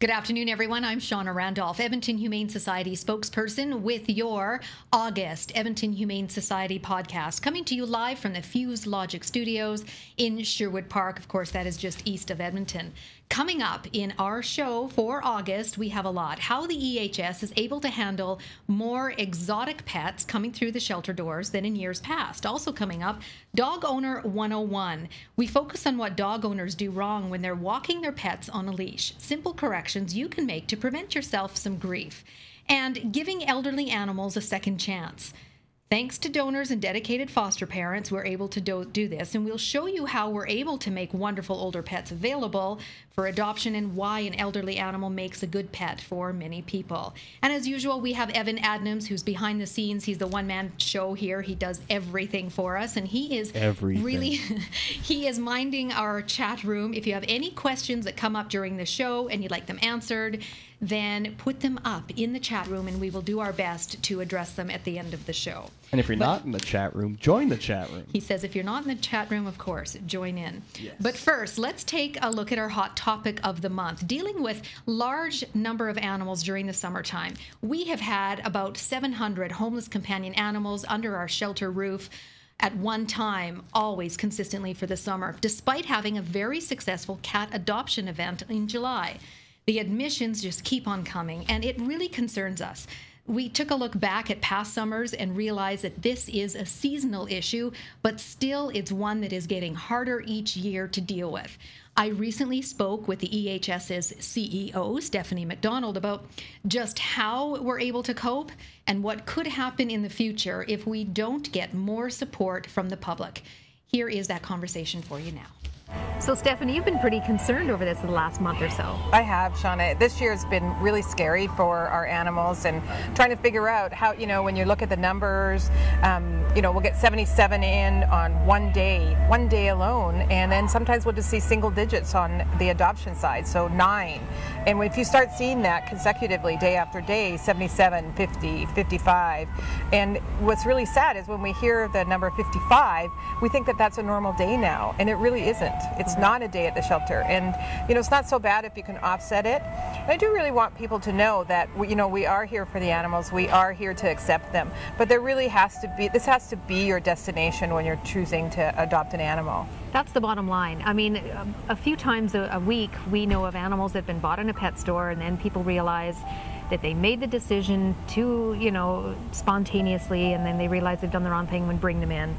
Good afternoon, everyone. I'm Shauna Randolph, Edmonton Humane Society spokesperson with your August Edmonton Humane Society podcast, coming to you live from the fusedlogic studios in Sherwood Park. Of course, that is just east of Edmonton. Coming up in our show for August, we have a lot. How the EHS is able to handle more exotic pets coming through the shelter doors than in years past. Also coming up, Dog Owner 101. We focus on what dog owners do wrong when they're walking their pets on a leash. Simple corrections you can make to prevent yourself some grief. And giving elderly animals a second chance. Thanks to donors and dedicated foster parents, we're able to do this, and we'll show you how we're able to make wonderful older pets available for adoption and why an elderly animal makes a good pet for many people. And as usual, we have Evan Adnams, who's behind the scenes. He's the one-man show here. He does everything for us, and he is really, he is minding our chat room. If you have any questions that come up during the show and you'd like them answered, then put them up in the chat room, and we will do our best to address them at the end of the show. And if you're not in the chat room, join the chat room. He says if you're not in the chat room, of course, join in. Yes. But first, let's take a look at our hot topic of the month, dealing with large number of animals during the summertime. We have had about 700 homeless companion animals under our shelter roof at one time, always consistently for the summer, despite having a very successful cat adoption event in July. The admissions just keep on coming, and it really concerns us. We took a look back at past summers and realized that this is a seasonal issue, but still it's one that is getting harder each year to deal with. I recently spoke with the EHS's CEO, Stephanie McDonald, about just how we're able to cope and what could happen in the future if we don't get more support from the public. Here is that conversation for you now. So, Stephanie, you've been pretty concerned over this in the last month or so. I have, Shauna. This year has been really scary for our animals, and trying to figure out how, when you look at the numbers, we'll get 77 in on one day alone, and then sometimes we'll just see single digits on the adoption side, so 9. And if you start seeing that consecutively day after day, 77, 50, 55, and what's really sad is when we hear the number 55, we think that that's a normal day now, and it really isn't. It's not a day at the shelter, and it's not so bad if you can offset it. And I do really want people to know that we are here for the animals. We are here to accept them, but there really has to be your destination when you're choosing to adopt an animal. That's the bottom line. I mean, a few times a week we know of animals that have been bought in a pet store, and then people realize that they made the decision to, spontaneously, and then they realize they've done the wrong thing when bring them in.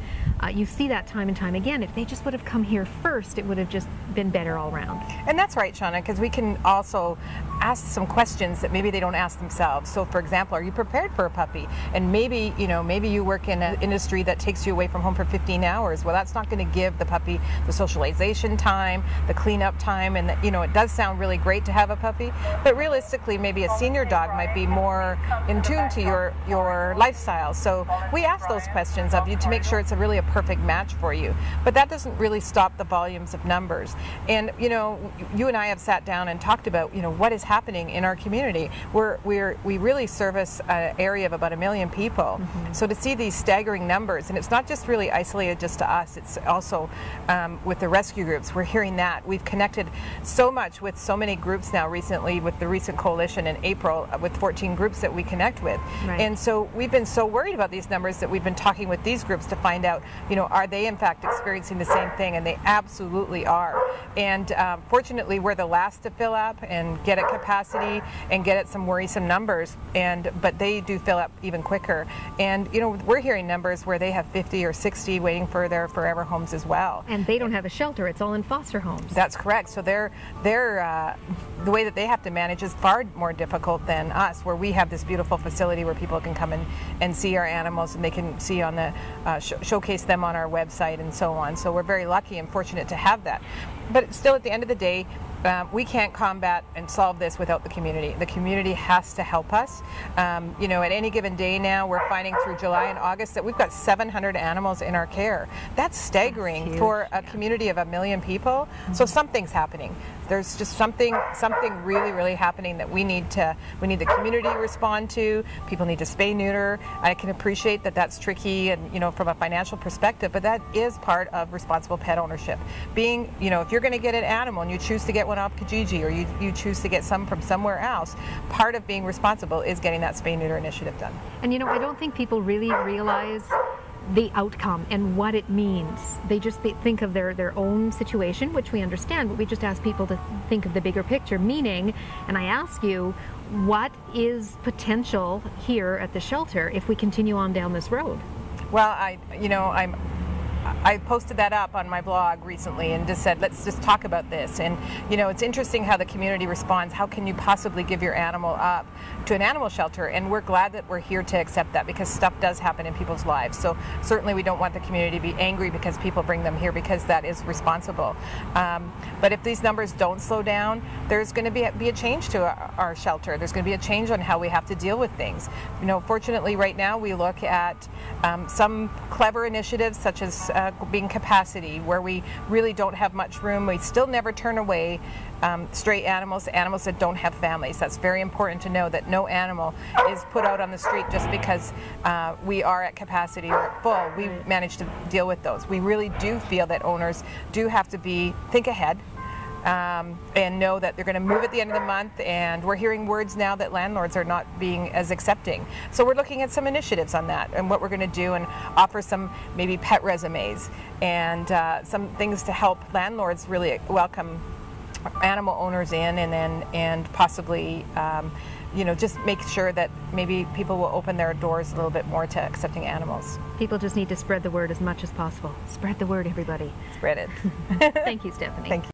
You see that time and time again. If they just would have come here first, it would have just been better all around. And that's right, Shauna, because we can also ask some questions that maybe they don't ask themselves. So, for example, are you prepared for a puppy? And maybe you work in an industry that takes you away from home for 15 hours. Well, that's not going to give the puppy the socialization time, the cleanup time, and it does sound really great to have a puppy, but realistically, maybe a senior dog might be more in tune to your lifestyle. So we ask those questions of you to make sure it's really a perfect match for you. But that doesn't really stop the volumes of numbers. And you and I have sat down and talked about what is happening in our community. We really service an area of about 1 million people. Mm-hmm. So to see these staggering numbers, and it's not just really isolated just to us, it's also with the rescue groups. We're hearing that. We've connected so much with so many groups now recently with the recent coalition in April with 14 groups that we connect with. Right. And so we've been so worried about these numbers that we've been talking with these groups to find out, are they in fact experiencing the same thing? And they absolutely are. And fortunately, we're the last to fill up and get at capacity and get at some worrisome numbers. But they do fill up even quicker. And we're hearing numbers where they have 50 or 60 waiting for their forever homes as well. And they don't have a shelter; it's all in foster homes. That's correct. So they're the way that they have to manage is far more difficult than us, where we have this beautiful facility where people can come in and see our animals, and they can see on the showcase them on our website and so on. So we're very lucky and fortunate to have that. But still, at the end of the day, we can't combat and solve this without the community. The community has to help us. At any given day now, we're finding through July and August that we've got 700 animals in our care. That's staggering for a community of 1 million people. Mm-hmm. So something's happening. There's just something really happening that we need the community to respond to. People need to spay neuter. I can appreciate that that's tricky and, you know, from a financial perspective, but that is part of responsible pet ownership. Being, you know, if you're going to get an animal and you choose to get one off Kijiji, or you choose to get some from somewhere else, part of being responsible is getting that spay neuter initiative done. And you know, I don't think people really realize the outcome and what it means. They just think of their own situation, which we understand, but we just ask people to think of the bigger picture, meaning, and I ask you, what is potential here at the shelter if we continue on down this road? Well, I posted that up on my blog recently and just said, let's just talk about this. And, you know, it's interesting how the community responds. How can you possibly give your animal up to an animal shelter? And we're glad that we're here to accept that, because stuff does happen in people's lives. So certainly we don't want the community to be angry because people bring them here, because that is responsible. But if these numbers don't slow down, there's going to be a change to our shelter. There's going to be a change on how we have to deal with things. You know, fortunately right now we look at some clever initiatives such as being capacity, where we really don't have much room. We still never turn away stray animals that don't have families. That's very important to know, that no animal is put out on the street just because we are at capacity or at full. We manage to deal with those. We really do feel that owners do have to think ahead. And know that they're going to move at the end of the month, and we're hearing words now that landlords are not being as accepting. So we're looking at some initiatives on that and what we're going to do, and offer some maybe pet resumes and some things to help landlords really welcome animal owners in, and possibly you know, just make sure that maybe people will open their doors a little bit more to accepting animals. People just need to spread the word as much as possible. Spread the word, everybody. Spread it. Thank you, Stephanie. Thank you.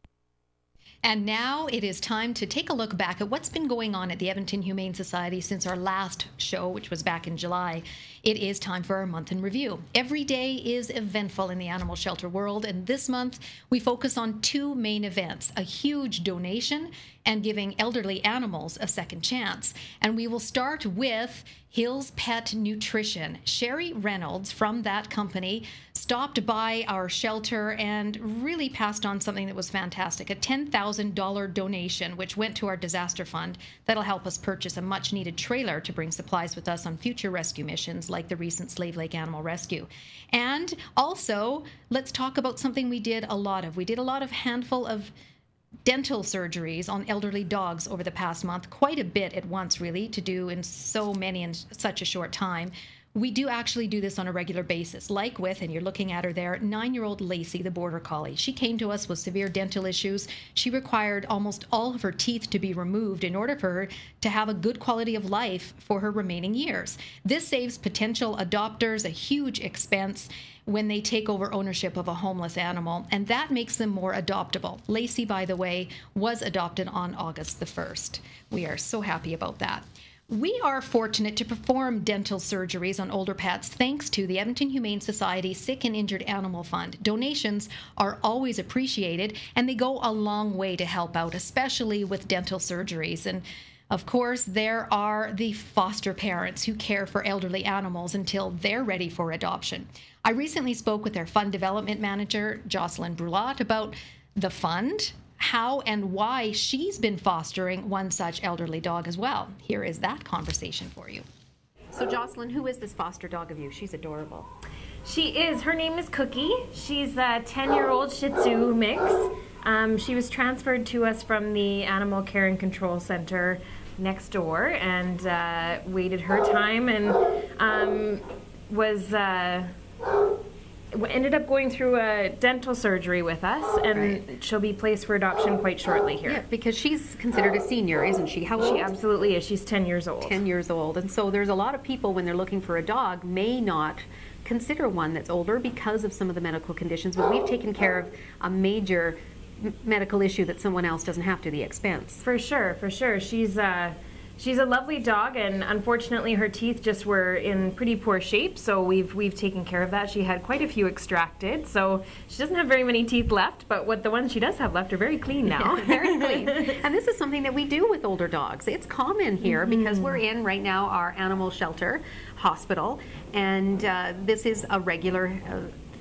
And now it is time to take a look back at what's been going on at the Edmonton Humane Society since our last show, which was back in July. It is time for our month in review. Every day is eventful in the animal shelter world, and this month we focus on two main events: a huge donation and giving elderly animals a second chance. And we will start with Hills Pet Nutrition. Sherry Reynolds from that company stopped by our shelter and really passed on something that was fantastic, a $10,000 donation, which went to our disaster fund. That'll help us purchase a much needed trailer to bring supplies with us on future rescue missions like the recent Slave Lake Animal Rescue. And also, let's talk about something we did a lot of. We did a lot of handful of dental surgeries on elderly dogs over the past month, quite a bit at once really to do in so many in such a short time. We do actually do this on a regular basis, like with, and you're looking at her there, 9-year-old Lacey, the Border Collie. She came to us with severe dental issues. She required almost all of her teeth to be removed in order for her to have a good quality of life for her remaining years. This saves potential adopters a huge expense when they take over ownership of a homeless animal, and that makes them more adoptable. Lacey, by the way, was adopted on August the 1st. We are so happy about that. We are fortunate to perform dental surgeries on older pets thanks to the Edmonton Humane Society Sick and Injured Animal Fund. Donations are always appreciated, and they go a long way to help out, especially with dental surgeries. And of course, there are the foster parents who care for elderly animals until they're ready for adoption. I recently spoke with their fund development manager, Jocelyn Brulot, about the fund, how and why she's been fostering one such elderly dog as well. Here is that conversation for you. So Jocelyn, who is this foster dog of you? She's adorable. She is. Her name is Cookie. She's a 10-year-old Shih Tzu mix. She was transferred to us from the Animal Care and Control Center next door, and waited her time, and ended up going through a dental surgery with us, and she'll be placed for adoption quite shortly here. Yeah, because she's considered a senior, isn't she? How old? She absolutely is. She's 10 years old. 10 years old. And so there's a lot of people, when they're looking for a dog, may not consider one that's older because of some of the medical conditions, but we've taken care of a major medical issue that someone else doesn't have to the expense. For sure, for sure. She's a lovely dog, and unfortunately her teeth just were in pretty poor shape, so we've taken care of that. She had quite a few extracted, so she doesn't have very many teeth left, but the ones she does have left are very clean now. Yeah, very clean. And this is something that we do with older dogs. It's common here because we're in right now our animal shelter hospital, and this is a regular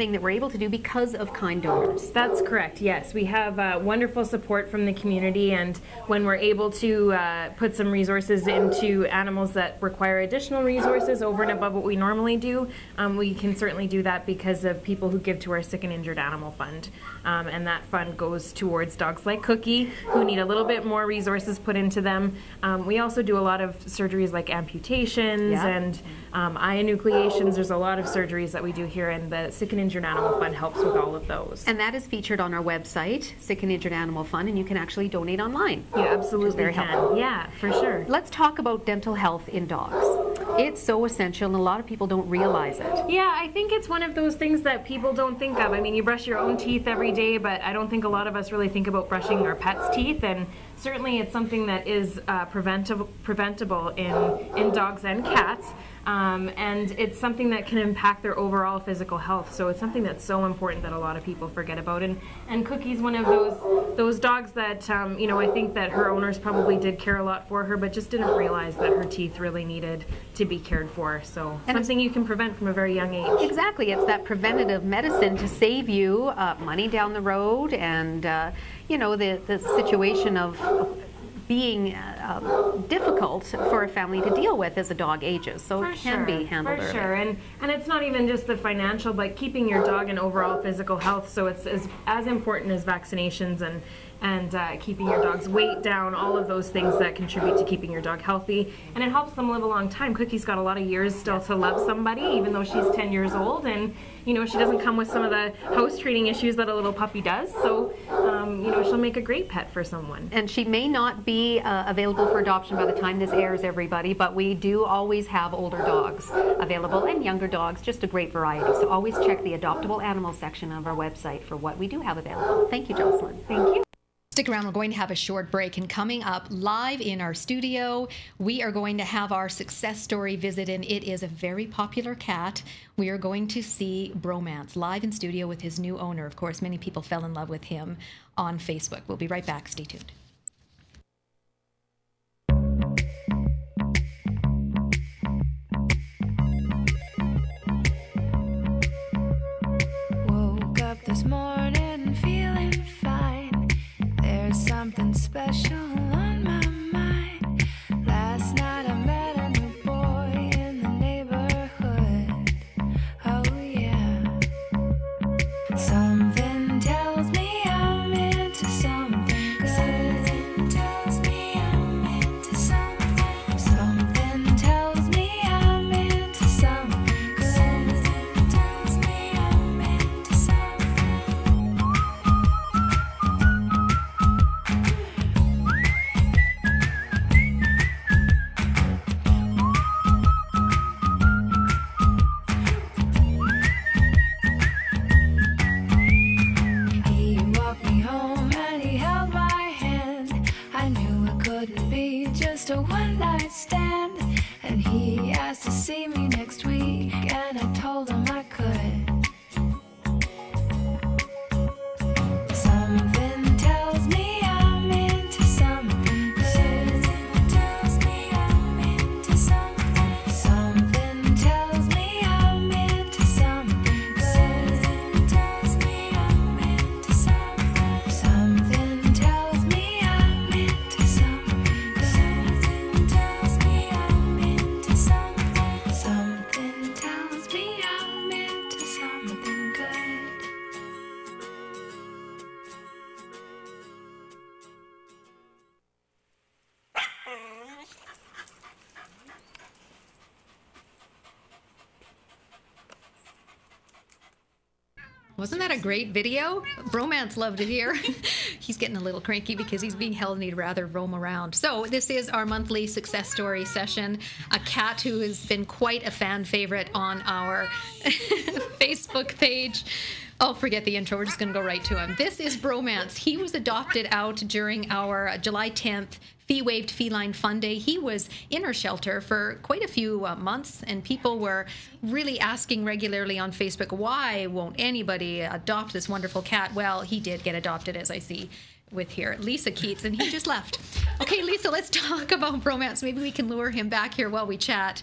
thing that we're able to do because of kind donors. That's correct, yes. We have wonderful support from the community, and when we're able to put some resources into animals that require additional resources over and above what we normally do, we can certainly do that because of people who give to our Sick and Injured Animal Fund. And that fund goes towards dogs like Cookie, who need a little bit more resources put into them. We also do a lot of surgeries like amputations and eye enucleations. There's a lot of surgeries that we do here, and the Sick and Injured Animal Fund helps with all of those. And that is featured on our website, Sick and Injured Animal Fund, and you can actually donate online. You absolutely very can. helpful. Yeah, for sure. Let's talk about dental health in dogs. It's so essential, and a lot of people don't realize it. Yeah, I think it's one of those things that people don't think of. I mean, you brush your own teeth every day, but I don't think a lot of us really think about brushing our pets' teeth, and certainly it's something that is preventable in dogs and cats. And it's something that can impact their overall physical health. So it's something that's so important that a lot of people forget about. And Cookie's one of those dogs that, you know, I think that her owners probably did care a lot for her, but just didn't realize that her teeth really needed to be cared for. So and something you can prevent from a very young age. Exactly. It's that preventative medicine to save you money down the road, and, you know, the situation of being difficult for a family to deal with as a dog ages. So it can be handled early. For sure. And it's not even just the financial, but keeping your dog in overall physical health. So it's as important as vaccinations and keeping your dog's weight down, all of those things that contribute to keeping your dog healthy. And it helps them live a long time. Cookie's got a lot of years still to love somebody, even though she's 10 years old. And, you know, she doesn't come with some of the house treating issues that a little puppy does. So, you know, she'll make a great pet for someone. And she may not be available for adoption by the time this airs, everybody, but we do always have older dogs available and younger dogs, just a great variety. So always check the adoptable animal section of our website for what we do have available. Thank you, Jocelyn. Thank you. Stick around, we're going to have a short break, and coming up live in our studio, we are going to have our success story visit, and it is a very popular cat. We are going to see Bromance live in studio with his new owner. Of course, many people fell in love with him on Facebook. We'll be right back. Stay tuned. Woke up this morning feeling fine. There's something special on my mind. Last night I met a new boy in the neighborhood. Oh yeah. Something tells me I'm into something good. Something tells me I'm into something. Something tells me I'm into something good. Something tells me I'm into something. He walked me home and he held my hand. I knew it couldn't be just a one-night stand. And he asked to see me next week, and I told him I could. Something tells me I'm into something good. Something tells me I'm into something. Something tells me I'm into something good. Something tells me I'm into something. Something tells me I'm into something good. Something tells me I'm into something. Something tells me I'm into something good. Wasn't that a great video? Bromance loved it here. He's getting a little cranky because he's being held and he'd rather roam around. So this is our monthly success story session. A cat who has been quite a fan favorite on our Facebook page. Oh, forget the intro. We're just going to go right to him. This is Bromance. He was adopted out during our July 10th fee-waived feline fun day. He was in our shelter for quite a few months, and people were really asking regularly on Facebook, why won't anybody adopt this wonderful cat? Well, he did get adopted, as I see with here, Lisa Keats, and he just left. Okay, Lisa, let's talk about Bromance. Maybe we can lure him back here while we chat.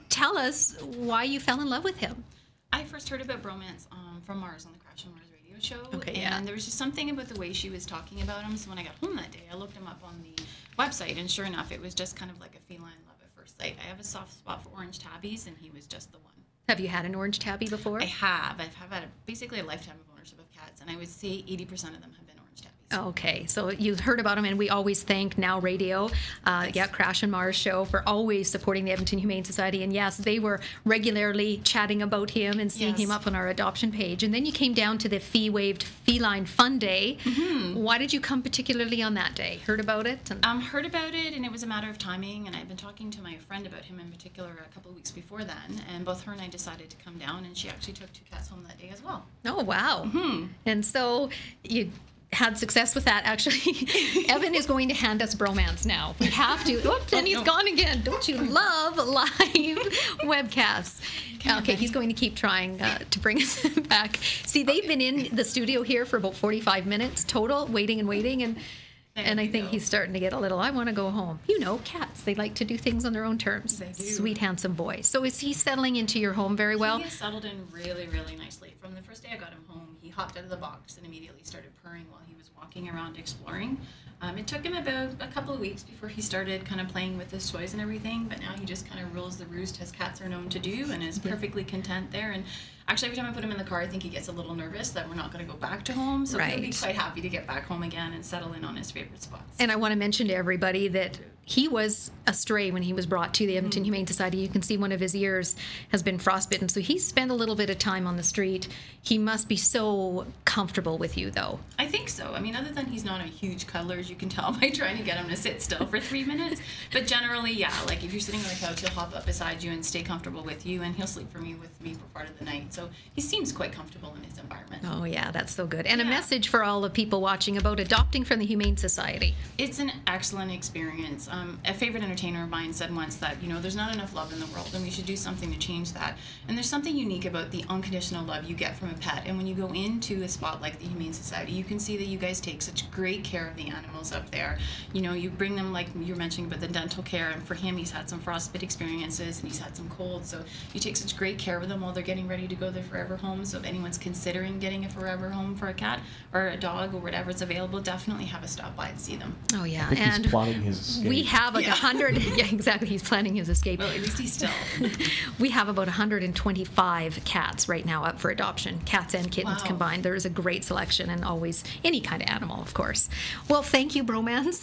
Tell us why you fell in love with him. I first heard about bromance from Mars on the Crash and Mars radio show. Okay, and yeah. there was just something about the way she was talking about him. So when I got home that day, I looked him up on the website, and sure enough, it was just kind of like a feline love at first sight. I have a soft spot for orange tabbies, and he was just the one. Have you had an orange tabby before? I have. I've had basically a lifetime of ownership of cats, and I would say 80% of them have been orange tabbies. Okay, so you've heard about him, and we always thank Now Radio, Crash and Mars show, for always supporting the Edmonton Humane Society. And yes, they were regularly chatting about him and seeing him up on our adoption page. And then you came down to the fee-waived Feline Fun Day. Mm-hmm. Why did you come particularly on that day? Heard about it? Heard about it, and it was a matter of timing. And I've been talking to my friend about him in particular a couple of weeks before then, and both her and I decided to come down, and she actually took 2 cats home that day as well. Oh, wow. Mm-hmm. And so you had success with that. Actually, Evan is going to hand us bromance now. We have to. Oops, and he's gone again. Don't you love live webcasts? Okay, he's going to keep trying to bring us back. See, they've been in the studio here for about 45 minutes total, waiting, and I think he's starting to get a little, I want to go home. You know, cats, they like to do things on their own terms. They do. Sweet, handsome boy. So is he settling into your home very well? He has settled in really, really nicely. From the first day I got him home, he hopped out of the box and immediately started purring while he was walking around exploring. It took him about a couple of weeks before he started kind of playing with his toys and everything, but now he just kind of rules the roost as cats are known to do, and is perfectly content there. And actually, every time I put him in the car, I think he gets a little nervous that we're not going to go back to home, so he'll be quite happy to get back home again and settle in on his favorite spots. And I want to mention to everybody that he was a stray when he was brought to the Edmonton Humane Society. You can see one of his ears has been frostbitten, so he spent a little bit of time on the street. He must be so comfortable with you, though. I think so. I mean, other than he's not a huge cuddler, as you can tell by trying to get him to sit still for 3 minutes. But generally, yeah, like if you're sitting on the couch, he'll hop up beside you and stay comfortable with you, and he'll sleep with me for part of the night. So he seems quite comfortable in his environment. Oh, yeah, that's so good. And a message for all the people watching about adopting from the Humane Society. It's an excellent experience. A favorite entertainer of mine said once that, you know, there's not enough love in the world, and we should do something to change that. And there's something unique about the unconditional love you get from a pet. And when you go into a spot like the Humane Society, you can see that you guys take such great care of the animals up there. You know, you bring them, like you were mentioning about the dental care, and for him, he's had some frostbite experiences, and he's had some colds. So you take such great care of them while they're getting ready to go their forever home. So if anyone's considering getting a forever home for a cat or a dog or whatever's available, definitely have a stop by and see them. Oh, yeah. I think he's plotting his escape. We have like 100. Yeah, exactly. He's planning his escape. Well, at least he's still. We have about 125 cats right now up for adoption, cats and kittens combined. There is a great selection, and always any kind of animal, of course. Well, thank you, bromance.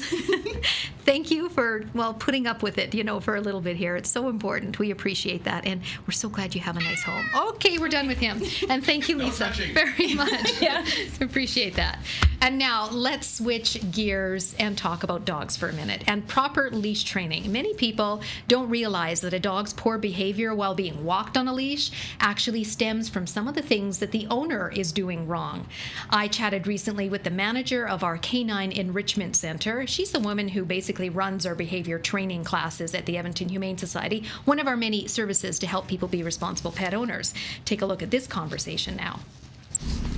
Thank you for, putting up with it, for a little bit here. It's so important. We appreciate that, and we're so glad you have a nice home. Okay, we're done with him. And thank you, Lisa, very much. Yeah, appreciate that. And now let's switch gears and talk about dogs for a minute and proper leash training. Many people don't realize that a dog's poor behavior while being walked on a leash actually stems from some of the things that the owner is doing wrong. I chatted recently with the manager of our Canine Enrichment Center. She's the woman who basically runs our behavior training classes at the Edmonton Humane Society, one of our many services to help people be responsible pet owners. Take a look at this conversation now.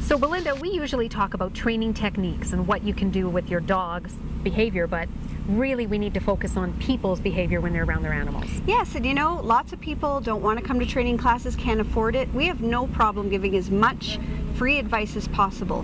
So Belinda, we usually talk about training techniques and what you can do with your dog's behavior, but really we need to focus on people's behavior when they're around their animals. Yes, and lots of people don't want to come to training classes, can't afford it. We have no problem giving as much free advice as possible.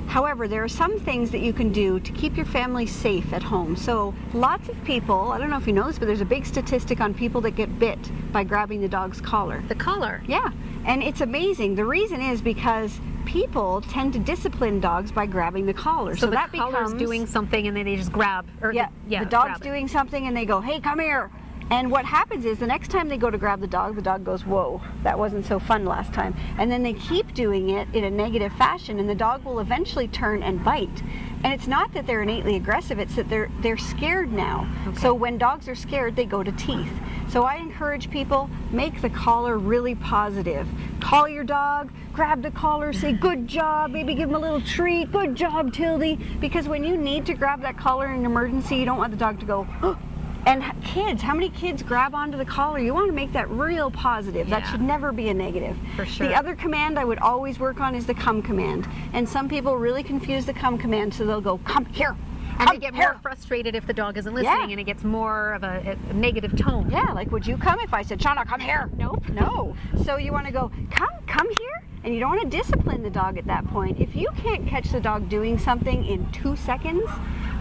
However, there are some things that you can do to keep your family safe at home. So lots of people, I don't know if you know this, but there's a big statistic on people that get bit by grabbing the dog's collar. The collar? Yeah, and it's amazing. The reason is because people tend to discipline dogs by grabbing the collar. So that the collar's becomes doing something and then they just grab. Or the dog's doing something and they go, hey, come here. And what happens is the next time they go to grab the dog goes, whoa, that wasn't so fun last time. And then they keep doing it in a negative fashion, and the dog will eventually turn and bite. And it's not that they're innately aggressive, it's that they're scared now. Okay. So when dogs are scared, they go to teeth. So I encourage people, make the collar really positive. Call your dog, grab the collar, say good job, maybe give him a little treat, good job, Tildy. Because when you need to grab that collar in an emergency, you don't want the dog to go, oh. And kids, how many kids grab onto the collar? You want to make that real positive. Yeah. That should never be a negative. For sure. The other command I would always work on is the come command. And some people really confuse the come command, so they'll go, come here. And they get more frustrated if the dog isn't listening, and it gets more of a negative tone. Yeah, like, would you come if I said, Shauna, come here? Nope. No. So you want to go, come here? And you don't want to discipline the dog at that point. If you can't catch the dog doing something in 2 seconds,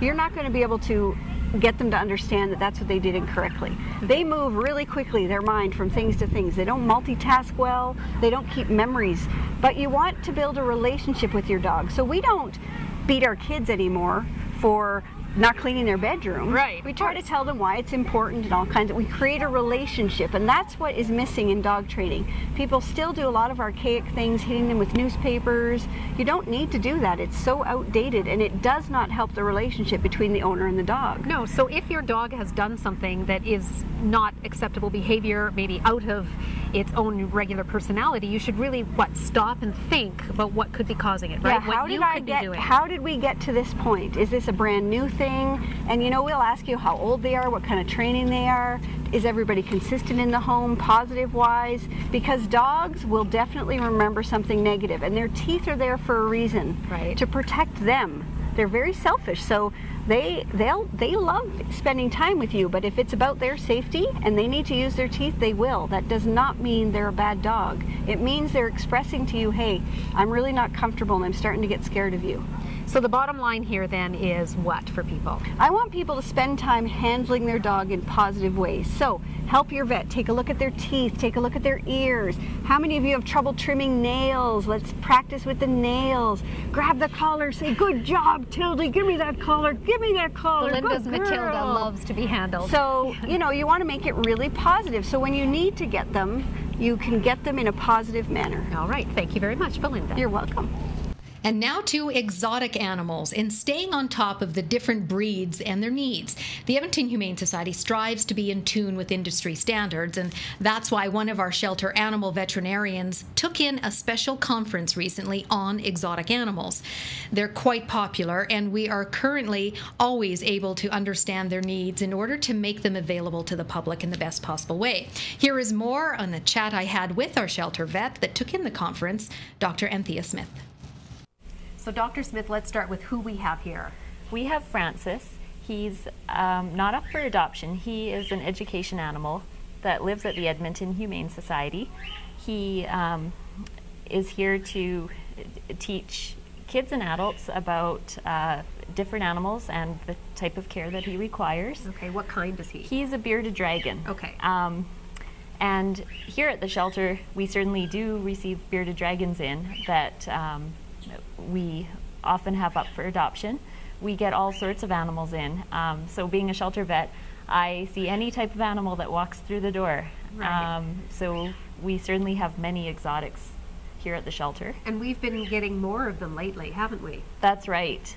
you're not going to be able to get them to understand that that's what they did incorrectly. They move really quickly, their mind, from things to things. They don't multitask well. They don't keep memories. But you want to build a relationship with your dog. So we don't beat our kids anymore for not cleaning their bedroom. Right. We try to tell them why it's important and all kinds of, we create a relationship, and that's what is missing in dog training. People still do a lot of archaic things, hitting them with newspapers. You don't need to do that. It's so outdated, and it does not help the relationship between the owner and the dog. No, so if your dog has done something that is not acceptable behavior, maybe out of its own regular personality, you should really, stop and think about what could be causing it, right? Yeah, how did we get to this point? Is this a brand new thing? And we'll ask you how old they are, what kind of training they are. Is everybody consistent in the home, positive-wise? Because dogs will definitely remember something negative, and their teeth are there for a reason, right, to protect them. They're very selfish, so they love spending time with you, but if it's about their safety and they need to use their teeth, they will. That does not mean they're a bad dog. It means they're expressing to you, hey, I'm really not comfortable and I'm starting to get scared of you. So the bottom line here then is what for people? I want people to spend time handling their dog in positive ways. So help your vet, take a look at their teeth, take a look at their ears. How many of you have trouble trimming nails? Let's practice with the nails. Grab the collar, say, good job, Tildy, give me that collar, give me that collar. Belinda's good Matilda girl. loves to be handled. So, you want to make it really positive. So when you need to get them, you can get them in a positive manner. All right, thank you very much, Belinda. You're welcome. And now to exotic animals and staying on top of the different breeds and their needs. The Edmonton Humane Society strives to be in tune with industry standards, and that's why one of our shelter animal veterinarians took in a special conference recently on exotic animals. They're quite popular, and we are currently always able to understand their needs in order to make them available to the public in the best possible way. Here is more on the chat I had with our shelter vet that took in the conference, Dr. Anthea Smith. So Dr. Smith, let's start with who we have here. We have Francis. He's not up for adoption. He is an education animal that lives at the Edmonton Humane Society. He is here to teach kids and adults about different animals and the type of care that he requires. Okay, what kind is he? He's a bearded dragon. Okay. And here at the shelter, we certainly do receive bearded dragons in that we often have up for adoption. We get all sorts of animals in. So being a shelter vet, I see any type of animal that walks through the door. Right. So we certainly have many exotics here at the shelter. And we've been getting more of them lately, haven't we? That's right.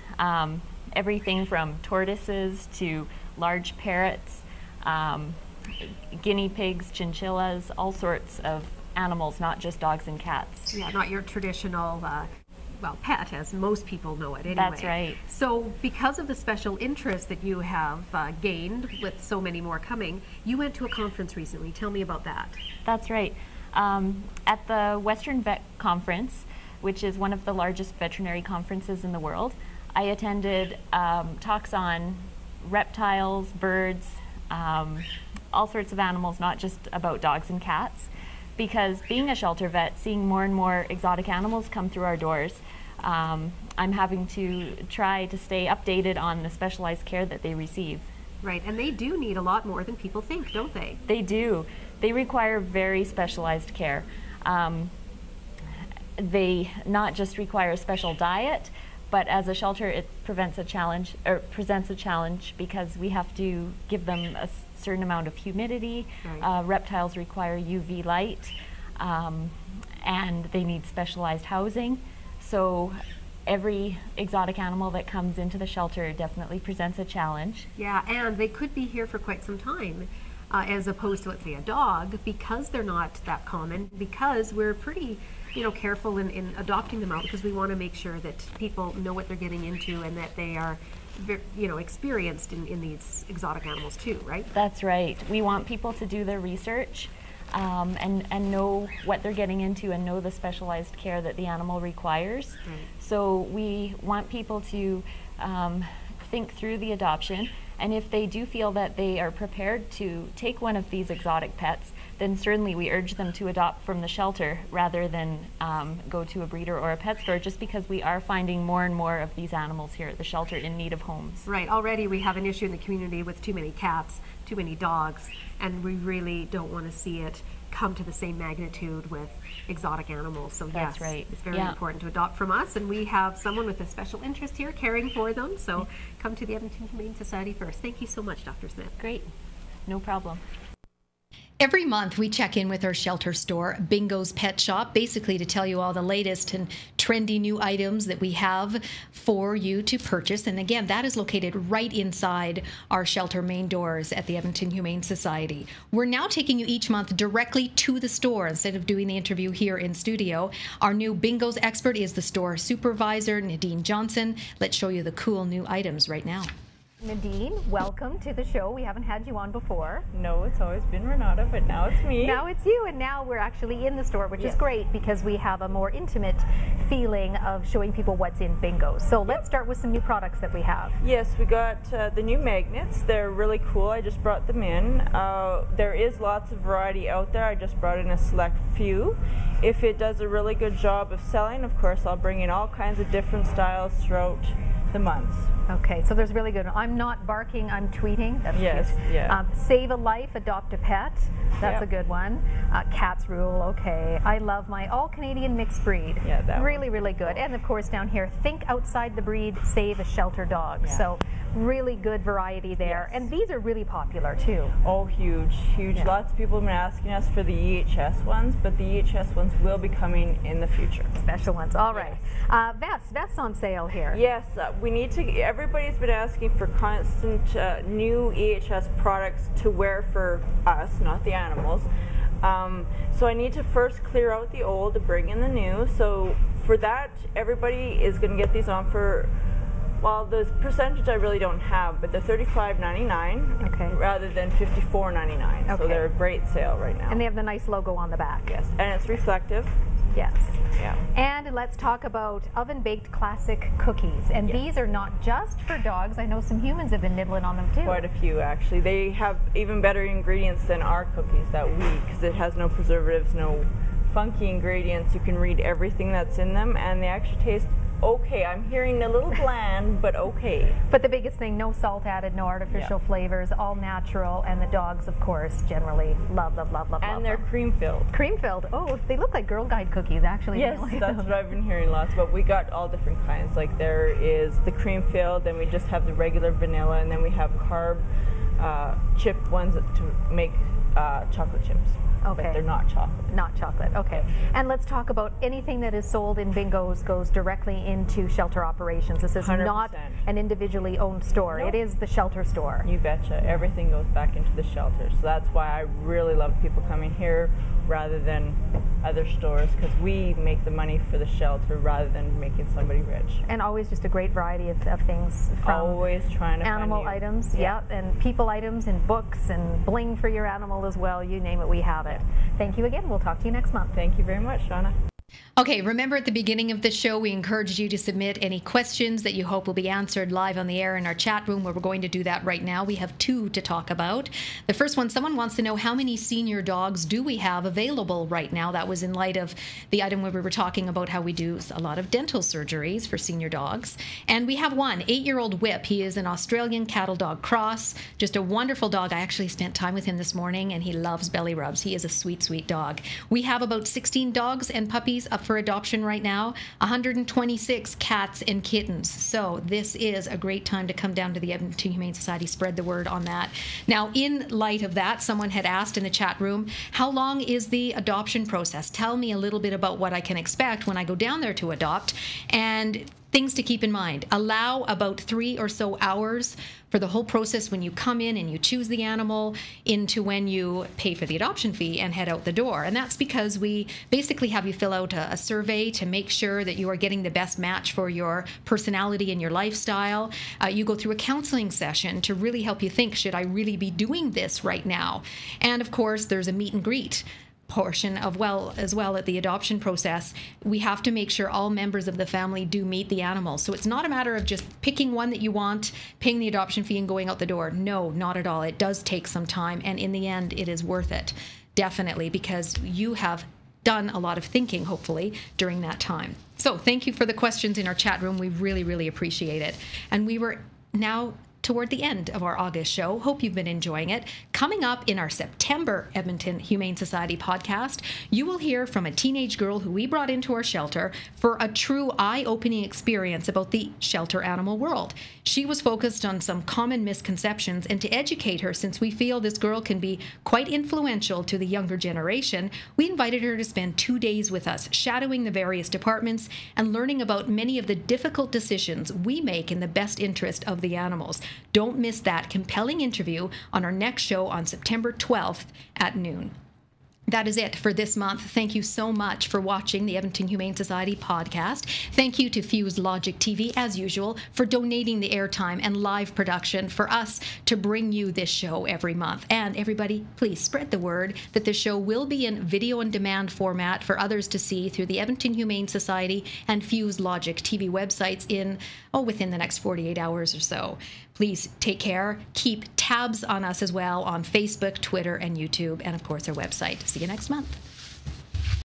Everything from tortoises to large parrots, guinea pigs, chinchillas, all sorts of animals, not just dogs and cats. Yeah, not your traditional pet, as most people know it anyway. That's right. So because of the special interest that you have gained with so many more coming, you went to a conference recently. Tell me about that. That's right. At the Western Vet Conference, which is one of the largest veterinary conferences in the world, I attended talks on reptiles, birds, all sorts of animals, not just about dogs and cats. Because being a shelter vet, seeing more and more exotic animals come through our doors, I'm having to try to stay updated on the specialized care that they receive. Right, and they do need a lot more than people think, don't they? They do. They require very specialized care. They not just require a special diet, but as a shelter, it presents a challenge because we have to give them a certain amount of humidity. Right. Reptiles require UV light, and they need specialized housing. So every exotic animal that comes into the shelter definitely presents a challenge. Yeah, and they could be here for quite some time, as opposed to, let's say, a dog, because they're not that common, because we're pretty careful in adopting them out, because we want to make sure that people know what they're getting into and that they are experienced in these exotic animals too, right? That's right. We want people to do their research and know what they're getting into and know the specialized care that the animal requires. Right. So we want people to think through the adoption, and if they do feel that they are prepared to take one of these exotic pets, then certainly we urge them to adopt from the shelter rather than go to a breeder or a pet store, just because we are finding more and more of these animals here at the shelter in need of homes. Right. Already we have an issue in the community with too many cats, too many dogs, and we really don't want to see it come to the same magnitude with exotic animals. So That's yes, right. it's very Yeah. important to adopt from us, and we have someone with a special interest here caring for them. So come to the Edmonton Humane Society first. Thank you so much, Dr. Smith. Great. No problem. Every month we check in with our shelter store, Bingo's Pet Shop, basically to tell you all the latest and trendy new items that we have for you to purchase. And again, that is located right inside our shelter main doors at the Edmonton Humane Society. We're now taking you each month directly to the store instead of doing the interview here in studio. Our new Bingo's expert is the store supervisor, Nadine Johnson. Let's show you the cool new items right now. Nadine, welcome to the show. We haven't had you on before. No, it's always been Renata, but now it's me. Now it's you, and now we're actually in the store, which is great because we have a more intimate feeling of showing people what's in Bingo. So let's start with some new products that we have. Yes, we got the new magnets. They're really cool. I just brought them in. There is lots of variety out there. I just brought in a select few. If it does a really good job of selling, of course, I'll bring in all kinds of different styles throughout the months. Okay, so there's really good. I'm not barking, I'm tweeting. That's Yes, cute. yeah. Save a life, adopt a pet. That's Yep. a good one. Cats rule, okay. I love my all-Canadian mixed breed. Yeah, that really, really good. And of course down here, think outside the breed, save a shelter dog. Yeah. So really good variety there. Yes. And these are really popular too. Oh, huge, huge. Yeah. Lots of people have been asking us for the EHS ones, but the EHS ones will be coming in the future. Special ones. All right. Vests on sale here. Yes, we need to, everybody's been asking for constant new EHS products to wear for us, not the animals. So I need to first clear out the old to bring in the new. So for that, everybody is going to get these on for, well, the percentage I really don't have, but they're $35.99 Okay. rather than $54.99. So Okay. they're a great sale right now. And they have the nice logo on the back. Yes, and it's reflective. Yes. Yeah. And let's talk about oven-baked classic cookies. And Yes. these are not just for dogs. I know some humans have been nibbling on them too. Quite a few, actually. They have even better ingredients than our cookies that we, because it has no preservatives, no funky ingredients. You can read everything that's in them, and they actually taste okay. I'm hearing a little bland, but okay. But the biggest thing, no salt added, no artificial flavors, all natural. And the dogs, of course, generally love, love, love, love, love And they're them. cream filled. Cream filled. Oh, they look like Girl Guide cookies, actually. Yes, that's what I've been hearing lots about. We got all different kinds. Like there is the cream filled, then we just have the regular vanilla, and then we have carb chip ones to make chocolate chips. Okay. But they're not chocolate. Not chocolate, okay. And let's talk about anything that is sold in Bingos goes directly into shelter operations. This is 100%. not an individually owned store. Nope. It is the shelter store. You betcha. Everything goes back into the shelter. So that's why I really love people coming here rather than other stores, because we make the money for the shelter rather than making somebody rich. And always just a great variety of things from Always trying to animal find new. items, yeah, and people items and books and bling for your animal as well. You name it, we have it. Thank you again. We'll talk to you next month. Thank you very much, Shauna. Okay, remember at the beginning of the show, we encouraged you to submit any questions that you hope will be answered live on the air in our chat room, where we're going to do that right now. We have two to talk about. The first one, someone wants to know how many senior dogs do we have available right now? That was in light of the item where we were talking about how we do a lot of dental surgeries for senior dogs. And we have one, 8-year-old Whip. He is an Australian cattle dog cross, just a wonderful dog. I actually spent time with him this morning, and he loves belly rubs. He is a sweet, sweet dog. We have about 16 dogs and puppies up for adoption right now, 126 cats and kittens. So this is a great time to come down to the Edmonton Humane Society, spread the word on that. Now, in light of that, someone had asked in the chat room, how long is the adoption process? Tell me a little bit about what I can expect when I go down there to adopt, and things to keep in mind. Allow about 3 or so hours for the whole process when you come in and you choose the animal into when you pay for the adoption fee and head out the door. And that's because we basically have you fill out a survey to make sure that you are getting the best match for your personality and your lifestyle. You go through a counseling session to really help you think, should I really be doing this right now? And of course, there's a meet and greet. portion of as well at the adoption process, we have to make sure all members of the family do meet the animals. So it's not a matter of just picking one that you want, paying the adoption fee and going out the door. No, not at all. It does take some time, and in the end it is worth it, definitely, because you have done a lot of thinking, hopefully, during that time. So thank you for the questions in our chat room. We really, really appreciate it. And we were now toward the end of our August show. Hope you've been enjoying it. Coming up in our September Edmonton Humane Society podcast, you will hear from a teenage girl who we brought into our shelter for a true eye-opening experience about the shelter animal world. She was focused on some common misconceptions, and to educate her, since we feel this girl can be quite influential to the younger generation, we invited her to spend 2 days with us, shadowing the various departments and learning about many of the difficult decisions we make in the best interest of the animals. Don't miss that compelling interview on our next show on September 12th at noon. That is it for this month. Thank you so much for watching the Edmonton Humane Society podcast. Thank you to fusedlogic TV, as usual, for donating the airtime and live production for us to bring you this show every month. And everybody, please spread the word that the show will be in video on demand format for others to see through the Edmonton Humane Society and fusedlogic TV websites within the next 48 hours or so. Please take care. Keep tabs on us as well on Facebook, Twitter, and YouTube, and of course our website. See you next month.